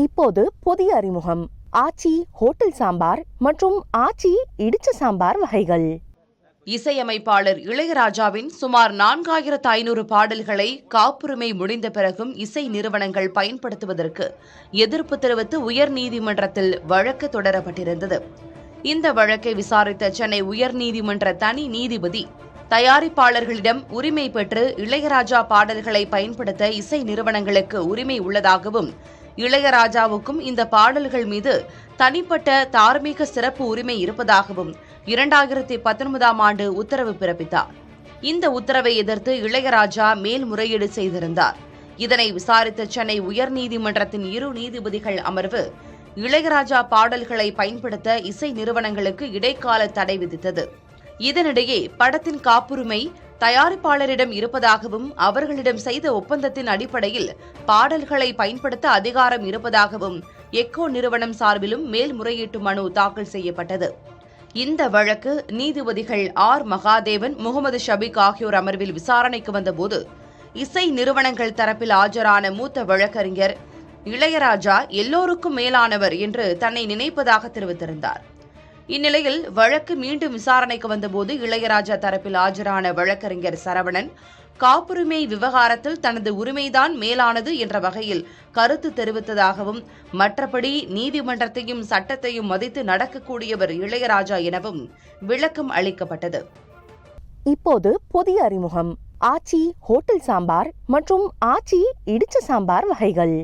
இப்போது புதிய அறிமுகம் ஆச்சி ஹோட்டல் சாம்பார் மற்றும் ஆச்சி இடிச்ச சாம்பார் வகைகள். இசையமைப்பாளர் இளையராஜாவின் சுமார் 4500 பாடல்களை காப்புரிமை முடிந்த பிறகும் இசை நிறுவனங்கள் பயன்படுத்துவதற்கு எதிர்ப்பு தெரிவித்து உயர்நீதிமன்றத்தில் வழக்கு தொடரப்பட்டிருந்தது. இந்த வழக்கை விசாரித்த சென்னை உயர்நீதிமன்ற தனி நீதிபதி தயாரிப்பாளர்களிடம் உரிமை பெற்று இளையராஜா பாடல்களை பயன்படுத்த இசை நிறுவனங்களுக்கு உரிமை உள்ளதாகவும், இளையராஜாவுக்கும் இந்த பாடல்கள் மீது தனிப்பட்ட தார்மீக சிறப்பு உரிமை இருப்பதாகவும் 2019ஆம் ஆண்டு உத்தரவு பிறப்பித்தார். இந்த உத்தரவை எதிர்த்து இளையராஜா மேல்முறையீடு செய்திருந்தார். இதனை விசாரித்த சென்னை உயர்நீதிமன்றத்தின் 2 நீதிபதிகள் அமர்வு இளையராஜா பாடல்களை பயன்படுத்த இசை நிறுவனங்களுக்கு இடைக்கால தடை விதித்தது. இதனிடையே படத்தின் காப்புரிமை தயாரிப்பாளரிடம் இருப்பதாகவும், அவர்களிடம் செய்த ஒப்பந்தத்தின் அடிப்படையில் பாடல்களை பயன்படுத்த அதிகாரம் இருப்பதாகவும் எக்கோ நிறுவனம் சார்பிலும் மேல்முறையீட்டு மனு தாக்கல் செய்யப்பட்டது. இந்த வழக்கு நீதிபதிகள் ஆர் மகாதேவன், முகமது ஷபீக் ஆகியோர் அமர்வில் விசாரணைக்கு வந்தபோது, இசை நிறுவனங்கள் தரப்பில் ஆஜரான மூத்த வழக்கறிஞர் இளையராஜா எல்லோருக்கும் மேலானவர் என்று தன்னை நினைப்பதாக தெரிவித்திருந்தார். இந்நிலையில் வழக்கு மீண்டும் விசாரணைக்கு வந்தபோது இளையராஜா தரப்பில் ஆஜரான வழக்கறிஞர் சரவணன் காப்புரிமை விவகாரத்தில் தனது உரிமைதான் மேலானது என்ற வகையில் கருத்து தெரிவித்ததாகவும், மற்றபடி நீதிமன்றத்தையும் சட்டத்தையும் மதித்து நடக்கக்கூடியவர் இளையராஜா எனவும் விளக்கம் அளிக்கப்பட்டது. இப்போது புதிய அறிமுகம் ஆச்சி ஹோட்டல் சாம்பார் மற்றும் ஆச்சி இடிச்ச சாம்பார் வகைகள்.